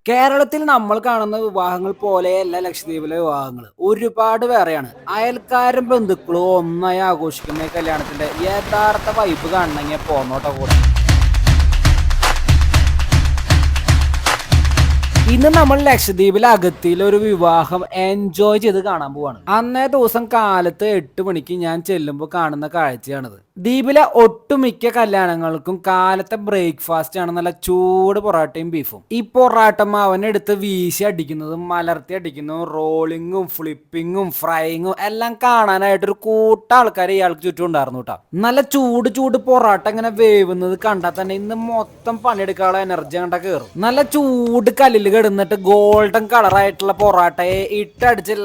കേരളത്തിൽ നമ്മൾ കാണുന്ന വിവാഹങ്ങൾ പോലെയല്ല ലക്ഷദ്വീപിലെ വിവാഹങ്ങൾ. ഒരുപാട് വേറെയാണ്. അയൽക്കാരും ബന്ധുക്കളും ഒന്നായി ആഘോഷിക്കുന്ന ഈ കല്യാണത്തിന്റെ യഥാർത്ഥ വൈബ് കാണണമെങ്കിൽ പോന്നോട്ടെ കൂടെ. ഇന്ന് നമ്മൾ ലക്ഷദ്വീപിലെ അഗത്തിയിൽ ഒരു വിവാഹം എൻജോയ് ചെയ്ത് കാണാൻ പോവാണ്. അന്നേ ദിവസം കാലത്ത് 8 മണിക്ക് ഞാൻ ചെല്ലുമ്പോൾ കാണുന്ന കാഴ്ചയാണിത്. ദ്വീപിലെ ഒട്ടുമിക്ക കല്യാണങ്ങൾക്കും കാലത്തെ ബ്രേക്ക്ഫാസ്റ്റ് ആണ് നല്ല ചൂട് പൊറാട്ടയും ബീഫും. ഈ പൊറാട്ട മാവനെടുത്ത് വീശി അടിക്കുന്നതും മലർത്തി അടിക്കുന്നതും റോളിങ്ങും ഫ്ലിപ്പിങ്ങും ഫ്രൈയിങ്ങും എല്ലാം കാണാനായിട്ടൊരു കൂട്ട ആൾക്കാർ ഇയാൾക്ക് ചുറ്റും ഉണ്ടായിരുന്നു കേട്ടോ. നല്ല ചൂട് ചൂട് പൊറാട്ട ഇങ്ങനെ വേവുന്നത് കണ്ടാൽ തന്നെ ഇന്ന് മൊത്തം പണിയെടുക്കാനുള്ള എനർജി കണ്ടാ കയറും. നല്ല ചൂട് കല്ലിൽ കിടന്നിട്ട് ഗോൾഡൻ കളറായിട്ടുള്ള പൊറാട്ടയെ ഇട്ടടിച്ച്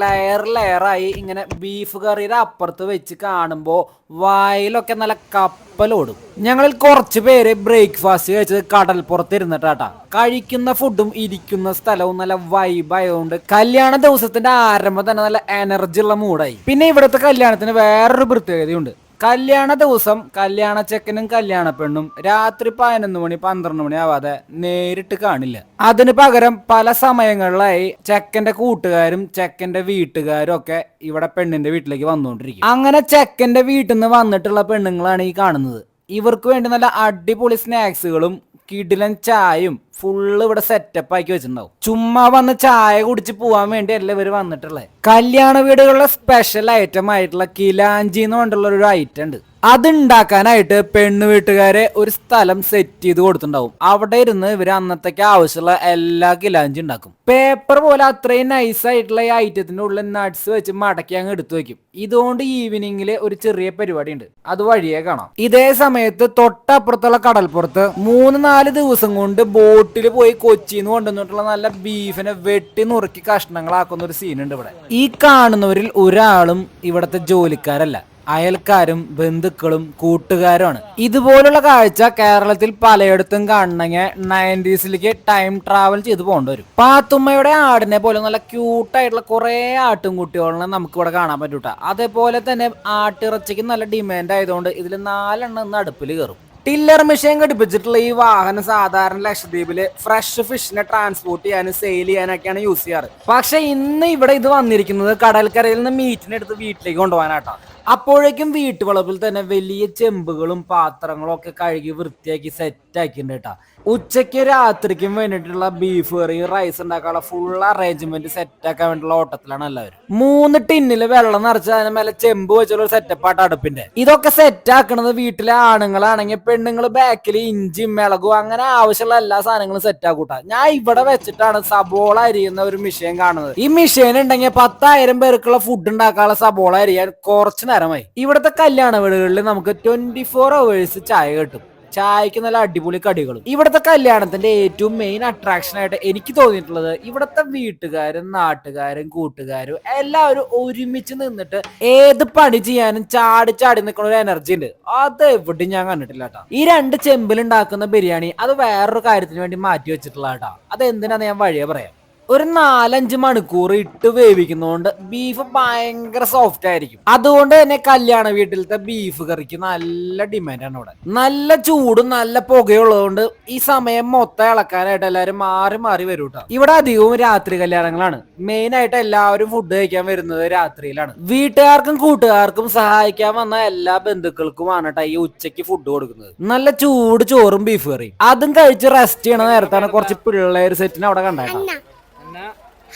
ലെയറായി ഇങ്ങനെ ബീഫ് കറിയുടെ അപ്പുറത്ത് വെച്ച് കാണുമ്പോൾ വായിലൊക്കെ നല്ല കപ്പലോടും. ഞങ്ങളിൽ കുറച്ച് പേര് ബ്രേക്ക്ഫാസ്റ്റ് കഴിച്ചത് കടൽപ്പുറത്ത് ഇരുന്നിട്ടാട്ടാ. കഴിക്കുന്ന ഫുഡും ഇരിക്കുന്ന സ്ഥലവും നല്ല വൈബായതുകൊണ്ട് കല്യാണ ദിവസത്തിന്റെ ആരംഭം തന്നെ നല്ല എനർജി ഉള്ള മൂഡായി. പിന്നെ ഇവിടുത്തെ കല്യാണത്തിന് വേറൊരു പ്രത്യേകതയുണ്ട്. കല്യാണ ദിവസം കല്യാണ ചെക്കനും കല്യാണ പെണ്ണും രാത്രി 11 മണി 12 മണി ആവാതെ നേരിട്ട് കാണില്ല. അതിന് പകരം പല സമയങ്ങളിലായി ചെക്കന്റെ കൂട്ടുകാരും ചെക്കന്റെ വീട്ടുകാരും ഒക്കെ ഇവിടെ പെണ്ണിന്റെ വീട്ടിലേക്ക് വന്നുകൊണ്ടിരിക്കും. അങ്ങനെ ചെക്കന്റെ വീട്ടിൽ നിന്ന് വന്നിട്ടുള്ള പെണ്ണുങ്ങളാണ് ഈ കാണുന്നത്. ഇവർക്ക് വേണ്ടി നല്ല അടിപൊളി സ്നാക്സുകളും കിടിലൻ ചായയും ഫുള്ള് ഇവിടെ സെറ്റപ്പ് ആക്കി വെച്ചിട്ടുണ്ടാവും. ചുമ്മാ വന്ന് ചായ കുടിച്ച് പോവാൻ വേണ്ടി അല്ല ഇവര് വന്നിട്ടുള്ളത്. കല്യാണ വീടുകളിലെ സ്പെഷ്യൽ ഐറ്റം ആയിട്ടുള്ള കിലാഞ്ചി എന്ന് പറഞ്ഞിട്ടുള്ള ഒരു ഐറ്റം ഉണ്ട്. അതുണ്ടാക്കാനായിട്ട് പെണ്ണു വീട്ടുകാരെ ഒരു സ്ഥലം സെറ്റ് ചെയ്ത് കൊടുത്തിട്ടുണ്ടാവും. അവിടെ ഇരുന്ന് ഇവര് അന്നത്തേക്ക് ആവശ്യമുള്ള എല്ലാ കിലാഞ്ചി ഉണ്ടാക്കും. പേപ്പർ പോലെ അത്രയും നൈസ് ആയിട്ടുള്ള ഈ ഐറ്റത്തിന്റെ ഉള്ളിൽ നട്ട്സ് വെച്ച് മടക്കി അങ്ങ് എടുത്തു വെക്കും. ഇതുകൊണ്ട് ഈവനിങ്ങില് ഒരു ചെറിയ പരിപാടി ഉണ്ട്, അത് വഴിയേ കാണാം. ഇതേ സമയത്ത് തൊട്ടപ്പുറത്തുള്ള കടൽപ്പുറത്ത് 3-4 ദിവസം കൊണ്ട് ബോട്ടിൽ പോയി കൊച്ചിന്ന് കൊണ്ടുവന്നിട്ടുള്ള നല്ല ബീഫിനെ വെട്ടി നുറുക്കി കഷ്ണങ്ങളാക്കുന്ന ഒരു സീനുണ്ട് ഇവിടെ. ഈ കാണുന്നവരിൽ ഒരാളും ഇവിടത്തെ ജോലിക്കാരല്ല, അയൽക്കാരും ബന്ധുക്കളും കൂട്ടുകാരുമാണ്. ഇതുപോലുള്ള കാഴ്ച കേരളത്തിൽ പലയിടത്തും കാണണമെങ്കിൽ 90s ടൈം ട്രാവൽ ചെയ്ത് പോകേണ്ടി വരും. പാത്തുമ്മയുടെ ആടിനെ പോലെ നല്ല ക്യൂട്ടായിട്ടുള്ള കുറെ ആട്ടുംകുട്ടികളെ നമുക്ക് ഇവിടെ കാണാൻ പറ്റൂട്ട. അതേപോലെ തന്നെ ആട്ടിറച്ചിക്ക് നല്ല ഡിമാൻഡ് ആയതുകൊണ്ട് ഇതിൽ 4 എണ്ണം അടുപ്പിൽ കയറും. ടില്ലർ മെഷീൻ ഘടിപ്പിച്ചിട്ടുള്ള ഈ വാഹനം സാധാരണ ലക്ഷദ്വീപില് ഫ്രഷ് ഫിഷിനെ ട്രാൻസ്പോർട്ട് ചെയ്യാനും സെയിൽ ചെയ്യാനൊക്കെയാണ് യൂസ് ചെയ്യാറ്. പക്ഷെ ഇന്ന് ഇവിടെ ഇത് വന്നിരിക്കുന്നത് കടൽക്കരയിൽ നിന്ന് മീറ്റിനെ എടുത്ത് വീട്ടിലേക്ക് കൊണ്ടുപോകാനാട്ടോ. അപ്പോഴേക്കും വീട്ടുവളപ്പിൽ തന്നെ വലിയ ചെമ്പുകളും പാത്രങ്ങളും ഒക്കെ കഴുകി വൃത്തിയാക്കി സെറ്റ് ആക്കിയിട്ടുണ്ട് കേട്ടോ. ഉച്ചയ്ക്ക് രാത്രിക്കും വേണ്ടിയിട്ടുള്ള ബീഫ് കറി റൈസ് ഉണ്ടാക്കാനുള്ള ഫുൾ അറേഞ്ച്മെന്റ് സെറ്റ് ആക്കാൻ വേണ്ടിയുള്ള ഓട്ടത്തിലാണ് എല്ലാവരും. 3 ടിന്നില് വെള്ളം നിറച്ച് അതിന് മേലെ ചെമ്പ് വെച്ചുള്ള ഒരു സെറ്റപ്പാട്ട് അടുപ്പിന്റെ. ഇതൊക്കെ സെറ്റ് ആക്കണത് വീട്ടിലെ ആണുങ്ങളാണെങ്കിൽ പെണ്ണുങ്ങൾ ബാക്കിൽ ഇഞ്ചി മിളകും അങ്ങനെ ആവശ്യമുള്ള എല്ലാ സാധനങ്ങളും സെറ്റ് ആക്കൂട്ടാ. ഞാൻ ഇവിടെ വെച്ചിട്ടാണ് സബോള അരിയുന്ന ഒരു മിഷീൻ കാണുന്നത്. ഈ മിഷീൻ ഉണ്ടെങ്കിൽ 10,000 പേർക്കുള്ള ഫുഡ് ഉണ്ടാക്കാനുള്ള സബോള അരിയാൻ കുറച്ച് നേരമായി. ഇവിടുത്തെ കല്യാണ വീടുകളിൽ നമുക്ക് 24 hours ചായ കിട്ടും. ചായക്ക് നല്ല അടിപൊളി കടികളും. ഇവിടുത്തെ കല്യാണത്തിന്റെ ഏറ്റവും മെയിൻ അട്രാക്ഷൻ ആയിട്ട് എനിക്ക് തോന്നിയിട്ടുള്ളത് ഇവിടുത്തെ വീട്ടുകാരും നാട്ടുകാരും കൂട്ടുകാരും എല്ലാവരും ഒരുമിച്ച് നിന്നിട്ട് ഏത് പണി ചെയ്യാനും ചാടി ചാടി നിൽക്കുന്ന ഒരു എനർജി ഉണ്ട്. അത് എവിടെയും ഞാൻ കണ്ടിട്ടില്ല കേട്ടോ. ഈ 2 ചെമ്പിൽ ഉണ്ടാക്കുന്ന ബിരിയാണി അത് വേറൊരു കാര്യത്തിന് വേണ്ടി മാറ്റി വെച്ചിട്ടുള്ള കേട്ടോ. അത് എന്തിനാന്ന് ഞാൻ വഴിയെ പറയാം. ഒരു 4-5 മണിക്കൂർ ഇട്ട് വേവിക്കുന്നതുകൊണ്ട് ബീഫ് ഭയങ്കര സോഫ്റ്റ് ആയിരിക്കും. അതുകൊണ്ട് തന്നെ കല്യാണ വീട്ടിലത്തെ ബീഫ് കറിക്ക് നല്ല ഡിമാൻഡാണ് ഇവിടെ. നല്ല ചൂടും നല്ല പുകയുള്ളതുകൊണ്ട് ഈ സമയം മൊത്തം ഇളക്കാനായിട്ട് എല്ലാവരും മാറി മാറി വരും കേട്ടോ. ഇവിടെ അധികവും രാത്രി കല്യാണങ്ങളാണ്. മെയിൻ ആയിട്ട് എല്ലാവരും ഫുഡ് കഴിക്കാൻ വരുന്നത് രാത്രിയിലാണ്. വീട്ടുകാർക്കും കൂട്ടുകാർക്കും സഹായിക്കാൻ വന്ന എല്ലാ ബന്ധുക്കൾക്കുമാണ് കേട്ടോ ഈ ഉച്ചയ്ക്ക് ഫുഡ് കൊടുക്കുന്നത്. നല്ല ചൂട് ചോറും ബീഫ് കറിയും അതും കഴിച്ച് റെസ്റ്റ് ചെയ്യണ നേരത്താണ് കുറച്ച് പിള്ളേർ സെറ്റിന് അവിടെ കണ്ടേട്ടോ.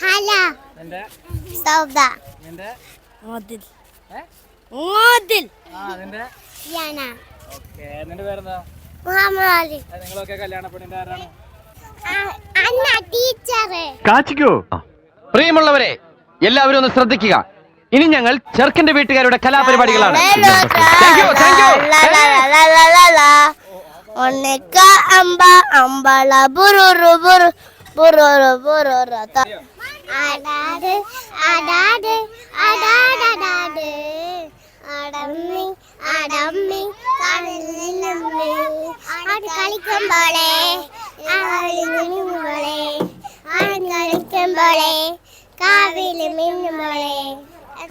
Hala. Sauda. Odil. Odil. Yana. Muhammad Ali. Anna teacher. കാച്ചിക്കോ. പ്രിയമുള്ളവരെ എല്ലാവരും ഒന്ന് ശ്രദ്ധിക്കുക. ഇനി ഞങ്ങൾ ചെറുക്കന്റെ വീട്ടുകാരുടെ കലാപരിപാടികളാണ്. ഒന്നേക്ക അമ്പ അമ്പള ബുറുറു ബുറു ബുറുറു ബുറുറു അടാട് അടാട് അടാടടാട് അടമ്മി അടമ്മി കടലിലമ്മി ആട് കളിക്കുമ്പോളെ ആളിങ്ങുമ്പോളെ ആട് കളിക്കുമ്പോളെ കാവില് മിന്നുമ്പോളെ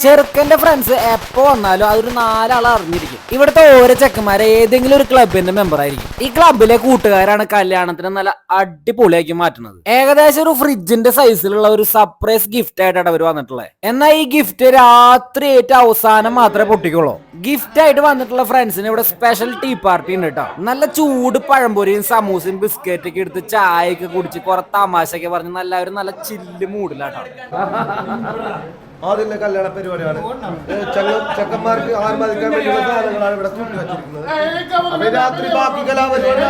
ചെറുക്കന്റെ ഫ്രണ്ട്സ് എപ്പോ വന്നാലും അതൊരു 4 ആൾ അറിഞ്ഞിരിക്കും. ഇവിടുത്തെ ഓരോ ചെക്കന്മാരെ ഏതെങ്കിലും ഒരു ക്ലബിന്റെ മെമ്പർ ആയിരിക്കും. ഈ ക്ലബിലെ കൂട്ടുകാരാണ് കല്യാണത്തിന് നല്ല അടിപൊളിയാക്കി മാറ്റുന്നത്. ഏകദേശം ഒരു ഫ്രിഡ്ജിന്റെ സൈസിലുള്ള ഒരു സർപ്രൈസ് ഗിഫ്റ്റ് ആയിട്ടാണ് അവർ വന്നിട്ടുള്ളത്. എന്നാൽ ഈ ഗിഫ്റ്റ് രാത്രി ഏറ്റവും അവസാനം മാത്രമേ പൊട്ടിക്കുള്ളൂ. ഗിഫ്റ്റ് ആയിട്ട് വന്നിട്ടുള്ള ഫ്രണ്ട്സിന് ഇവിടെ സ്പെഷ്യൽ ടീ പാർട്ടി ഉണ്ട് കേട്ടോ. നല്ല ചൂട് പഴംപൊരിയും സമൂസയും ബിസ്ക്കറ്റൊക്കെ എടുത്ത് ചായയൊക്കെ കുടിച്ച് കുറെ തമാശയൊക്കെ പറഞ്ഞ് നല്ല ചില്ല് മൂഡിലാട്ടോ. ആദ്യത്തെ കല്യാണ പരിപാടിയാണ്. ചെക്കന്മാർക്ക് ആർമാദിക്കാൻ വേണ്ടിയുള്ള സാധനങ്ങളാണ് ഇവിടെ കൂട്ടി വെച്ചിരിക്കുന്നത്. രാത്രി ബാക്കി കലാപരിപാടി.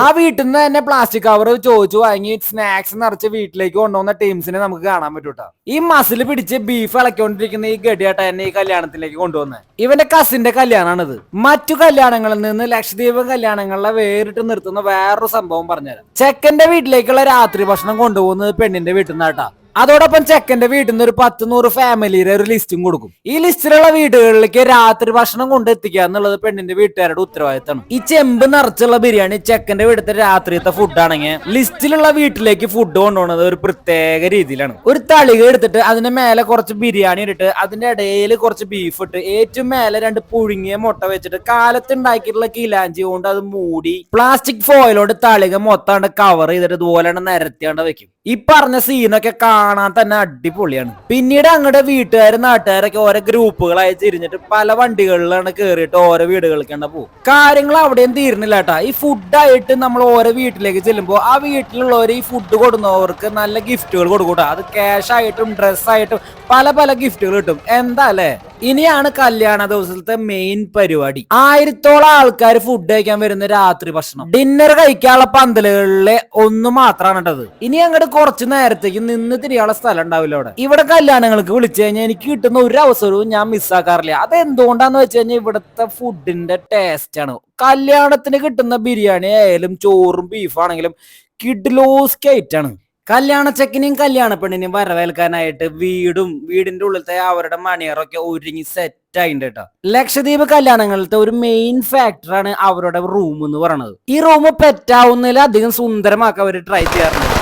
ആ വീട്ടിൽ നിന്ന് തന്നെ പ്ലാസ്റ്റിക് കവർ ചോദിച്ചു വാങ്ങി സ്നാക്സ് നിറച്ച് വീട്ടിലേക്ക് കൊണ്ടുവന്ന ടീംസിനെ നമുക്ക് കാണാൻ പറ്റൂട്ടോ. ഈ മസിൽ പിടിച്ച് ബീഫ് ഇളക്കിക്കൊണ്ടിരിക്കുന്ന ഈ ഗഡിയാട്ട എന്നെ ഈ കല്യാണത്തിലേക്ക് കൊണ്ടുവന്നത്. ഇവന്റെ കസിന്റെ കല്യാണമാണിത്. മറ്റു കല്യാണങ്ങളിൽ നിന്ന് ലക്ഷദ്വീപ് കല്യാണങ്ങളിലെ വേറിട്ട് നിർത്തുന്ന വേറൊരു സംഭവം പറഞ്ഞുതരാം. ചെക്കന്റെ വീട്ടിലേക്കുള്ള രാത്രി ഭക്ഷണം കൊണ്ടുപോകുന്നത് പെണ്ണിന്റെ വീട്ടിൽ നിന്നാട്ടാ. അതോടൊപ്പം ചെക്കന്റെ വീട്ടിൽ നിന്ന് ഒരു 10-100 ഫാമിലിയുടെ ഒരു ലിസ്റ്റും കൊടുക്കും. ഈ ലിസ്റ്റിലുള്ള വീടുകളിലേക്ക് രാത്രി ഭക്ഷണം കൊണ്ടെത്തിക്കുക എന്നുള്ളത് പെണ്ണിന്റെ വീട്ടുകാരുടെ ഉത്തരവാദിത്തമാണ്. ഈ ചെമ്പ് നിറച്ചുള്ള ബിരിയാണി ചെക്കന്റെ വീട്ടിലത്തെ രാത്രിയത്തെ ഫുഡ് ആണെങ്കിൽ ലിസ്റ്റിലുള്ള വീട്ടിലേക്ക് ഫുഡ് കൊണ്ടുപോകുന്നത് ഒരു പ്രത്യേക രീതിയിലാണ്. ഒരു തളിക എടുത്തിട്ട് അതിന്റെ മേലെ കുറച്ച് ബിരിയാണി ഇട്ടിട്ട് അതിന്റെ ഇടയിൽ കുറച്ച് ബീഫ് ഇട്ട് ഏറ്റവും മേലെ 2 പുഴുങ്ങിയ മുട്ട വെച്ചിട്ട് കാലത്ത് ഉണ്ടാക്കിയിട്ടുള്ള കിലാഞ്ചി കൊണ്ട് അത് മൂടി പ്ലാസ്റ്റിക് ഫോയിലോട് തളിക മൊത്തം കവർ ചെയ്തിട്ട് ഇതുപോലെ നിരത്തിയാണ്ട് വെക്കും. ഈ പറഞ്ഞ സീനൊക്കെ കാണാൻ തന്നെ അടിപൊളിയാണ്. പിന്നീട് അങ്ങടെ വീട്ടുകാരും നാട്ടുകാരൊക്കെ ഓരോ ഗ്രൂപ്പുകളായി തിരിഞ്ഞിട്ട് പല വണ്ടികളിലാണ് കേറിയിട്ട് ഓരോ വീടുകളിലേക്ക് തന്നെ പോകും. കാര്യങ്ങൾ അവിടെയും തീരുന്നില്ല കേട്ടാ. ഈ ഫുഡായിട്ട് നമ്മൾ ഓരോ വീട്ടിലേക്ക് ചെല്ലുമ്പോൾ ആ വീട്ടിലുള്ളവർ ഈ ഫുഡ് കൊടുക്കുന്നവർക്ക് നല്ല ഗിഫ്റ്റുകൾ കൊടുക്കൂട്ടാ. അത് ക്യാഷ് ആയിട്ടും ഡ്രസ്സായിട്ടും പല ഗിഫ്റ്റുകൾ കിട്ടും. എന്താ അല്ലേ? ഇനിയാണ് കല്യാണ ദിവസത്തെ മെയിൻ പരിപാടി. 1000ഓളം ആൾക്കാർ ഫുഡ് കഴിക്കാൻ വരുന്ന രാത്രി ഭക്ഷണം. ഡിന്നർ കഴിക്കാനുള്ള പന്തലുകളിലെ ഒന്ന് മാത്രമാണ് കേട്ടത്. ഇനി അങ്ങോട്ട് കുറച്ച് നേരത്തേക്ക് നിന്ന് തിരിയാനുള്ള സ്ഥലം ഉണ്ടാവില്ല അവിടെ. ഇവിടെ കല്യാണങ്ങൾക്ക് വിളിച്ചു കഴിഞ്ഞാൽ എനിക്ക് കിട്ടുന്ന ഒരു അവസരവും ഞാൻ മിസ്സാക്കാറില്ല. അത് എന്തുകൊണ്ടാന്ന് വെച്ച് കഴിഞ്ഞാൽ ഇവിടുത്തെ ഫുഡിന്റെ ടേസ്റ്റ് ആണ്. കല്യാണത്തിന് കിട്ടുന്ന ബിരിയാണി ആയാലും ചോറും ബീഫാണെങ്കിലും കിഡ്ലോസ് കൈറ്റാണ്. കല്യാണ ചെക്കനെയും കല്യാണ പെണ്ണിനെയും വരവേൽക്കാനായിട്ട് വീടിന്റെ ഉള്ളിലത്തെ അവരുടെ മണിയറൊക്കെ ഒരുങ്ങി സെറ്റ് ആയിട്ടുണ്ട് കേട്ടോ. ലക്ഷദ്വീപ് കല്യാണങ്ങളിലത്തെ ഒരു മെയിൻ ഫാക്ടറാണ് അവരുടെ റൂം എന്ന് പറയുന്നത്. ഈ റൂം പെറ്റാവുന്നതിൽ അധികം സുന്ദരമാക്കാൻ അവർ ട്രൈ ചെയ്യാറുണ്ട്.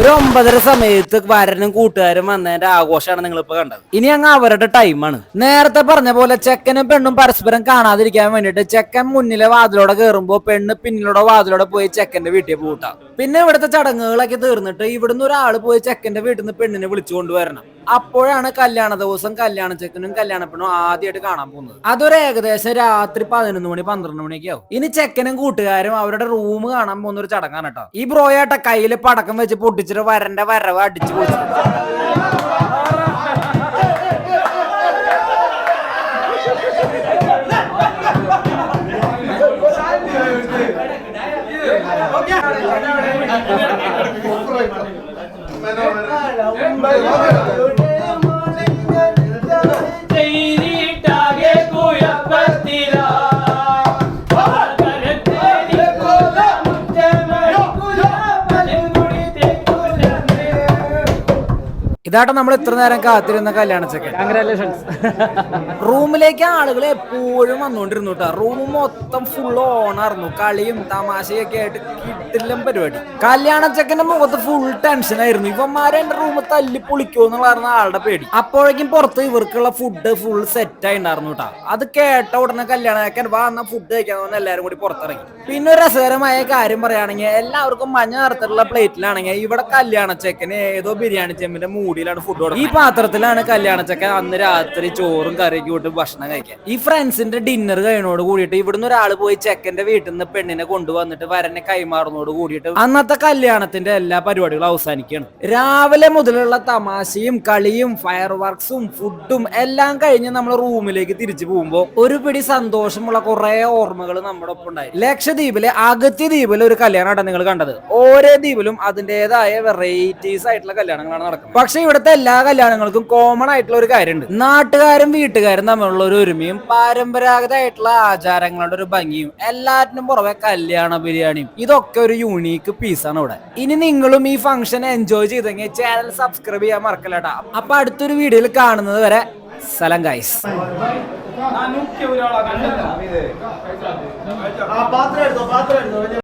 ഒരു 9:30 സമയത്ത് വരനും കൂട്ടുകാരും വന്നതിന്റെ ആഘോഷമാണ് നിങ്ങളിപ്പോ കണ്ടത്. ഇനി അങ്ങ് അവരുടെ ടൈമാണ്. നേരത്തെ പറഞ്ഞ പോലെ ചെക്കനും പെണ്ണും പരസ്പരം കാണാതിരിക്കാൻ വേണ്ടിട്ട് ചെക്കൻ മുന്നിലെ വാതിലോടെ കയറുമ്പോ പെണ്ണ് പിന്നിലൂടെ വാതിലോടെ പോയി ചെക്കന്റെ വീട്ടിൽ പോട്ടാ. പിന്നെ ഇവിടുത്തെ ചടങ്ങുകളൊക്കെ തീർന്നിട്ട് ഇവിടുന്ന് ഒരാൾ പോയി ചെക്കന്റെ വീട്ടിൽ നിന്ന് പെണ്ണിനെ വിളിച്ചു കൊണ്ടുവരണം. അപ്പോഴാണ് കല്യാണ ദിവസം കല്യാണ ചെക്കനും കല്യാണ പെണ്ണും ആദ്യമായിട്ട് കാണാൻ പോകുന്നത്. അതൊരു ഏകദേശം രാത്രി 11 മണി 12 മണിയൊക്കെ ആവും. ഇനി ചെക്കനും കൂട്ടുകാരും അവരുടെ റൂം കാണാൻ പോകുന്ന ഒരു ചടങ്ങാണ് കേട്ടോ. ഈ ബ്രോയാട്ട കയ്യില് പടക്കം വെച്ച് പൊട്ടിച്ചിട്ട് വരന്റെ വരവ് അടിച്ചു പോയി. ഇതാട്ടോ നമ്മൾ ഇത്ര നേരം കാത്തിരുന്ന കല്യാണ ചെക്കൻ. കൺഗ്രാറ്റുലേഷൻസ്. റൂമിലേക്ക് ആളുകൾ എപ്പോഴും വന്നുകൊണ്ടിരുന്നു കേട്ടോ. റൂം മൊത്തം ഫുൾ ഓണായിരുന്നു. കളിയും തമാശയൊക്കെ ആയിട്ട് കിട്ടില്ല പരിപാടി. കല്യാണ ചെക്കന്റെ മുഖത്ത് ഫുൾ ടെൻഷൻ ആയിരുന്നു. ഇവന്മാരെ എന്റെ റൂം തല്ലി പൊളിക്കോ എന്നുള്ളായിരുന്നു ആളുടെ പേടി. അപ്പോഴേക്കും പുറത്ത് ഇവർക്കുള്ള ഫുഡ് ഫുൾ സെറ്റ് ആയി ഉണ്ടായിരുന്നു കേട്ടോ. അത് കേട്ട ഉടനെ കല്യാണ ചെക്കൻ വന്ന ഫുഡ് കഴിക്കാൻ എല്ലാവരും കൂടി പുറത്തിറങ്ങി. പിന്നെ ഒരു രസകരമായ കാര്യം പറയുകയാണെങ്കിൽ എല്ലാവർക്കും മഞ്ഞ നിറത്തിലുള്ള പ്ലേറ്റിലാണെങ്കിൽ ഇവിടെ കല്യാണ ചെക്കന് ഏതോ ബിരിയാണി ചെമ്പിന്റെ മൂടിയിലാണ് ഫുഡ് കൊടുക്കുന്നത്. ഈ പാത്രത്തിലാണ് കല്യാണ ചെക്കൻ അന്ന് രാത്രി ചോറും കറിയൊക്കെ വിട്ട് ഭക്ഷണം കഴിക്കാൻ. ഈ ഫ്രണ്ട്സിന്റെ ഡിന്നർ കഴിയുന്നോട് കൂടിയിട്ട് ഇവിടുന്ന് ഒരാൾ പോയി ചെക്കന്റെ വീട്ടിൽ നിന്ന് പെണ്ണിനെ കൊണ്ടുവന്നിട്ട് വരനെ കൈമാറുന്നതോട് കൂടിയിട്ട് അന്നത്തെ കല്യാണത്തിന്റെ എല്ലാ പരിപാടികളും അവസാനിക്കുകയാണ്. രാവിലെ മുതലുള്ള തമാശയും കളിയും ഫയർ വർക്സും ഫുഡും എല്ലാം കഴിഞ്ഞ് നമ്മൾ റൂമിലേക്ക് തിരിച്ചു പോകുമ്പോൾ ഒരു പിടി സന്തോഷമുള്ള കുറെ ഓർമ്മകൾ നമ്മുടെ ഒപ്പം ഉണ്ടായി. ലക്ഷദ്വീപിലെ അഗത്തി ദ്വീപിലെ ഒരു കല്യാണമാണ് നിങ്ങൾ കണ്ടത്. ഓരോ ദ്വീപിലും അതിന്റേതായ വെറൈറ്റീസ് ആയിട്ടുള്ള കല്യാണങ്ങളാണ് നടക്കുന്നത്. പക്ഷെ ഇവിടുത്തെ എല്ലാ കല്യാണങ്ങൾക്കും കോമൺ ആയിട്ടുള്ള ഒരു കാര്യമുണ്ട്. നാട്ടുകാരും വീട്ടുകാരും തമ്മിലുള്ള ഒരു ഒരുമയും പരമ്പരാഗതമായിട്ടുള്ള ആചാരങ്ങളുടെ ഒരു ഭംഗിയും എല്ലാറ്റിനും പുറമെ കല്യാണ ബിരിയാണിയും ഇതൊക്കെ ഒരു യൂണീക്ക് പീസാണ് ഇവിടെ. ഇനി നിങ്ങളും ഈ ഫംഗ്ഷൻ എൻജോയ് ചെയ്തെങ്കിൽ ചാനൽ സബ്സ്ക്രൈബ് ചെയ്യാൻ മറക്കല്ലട്ടാ. അപ്പൊ അടുത്തൊരു വീഡിയോയിൽ കാണുന്നത് വരെ സലാം ഗൈസ്. പാത്രം എടുത്തോ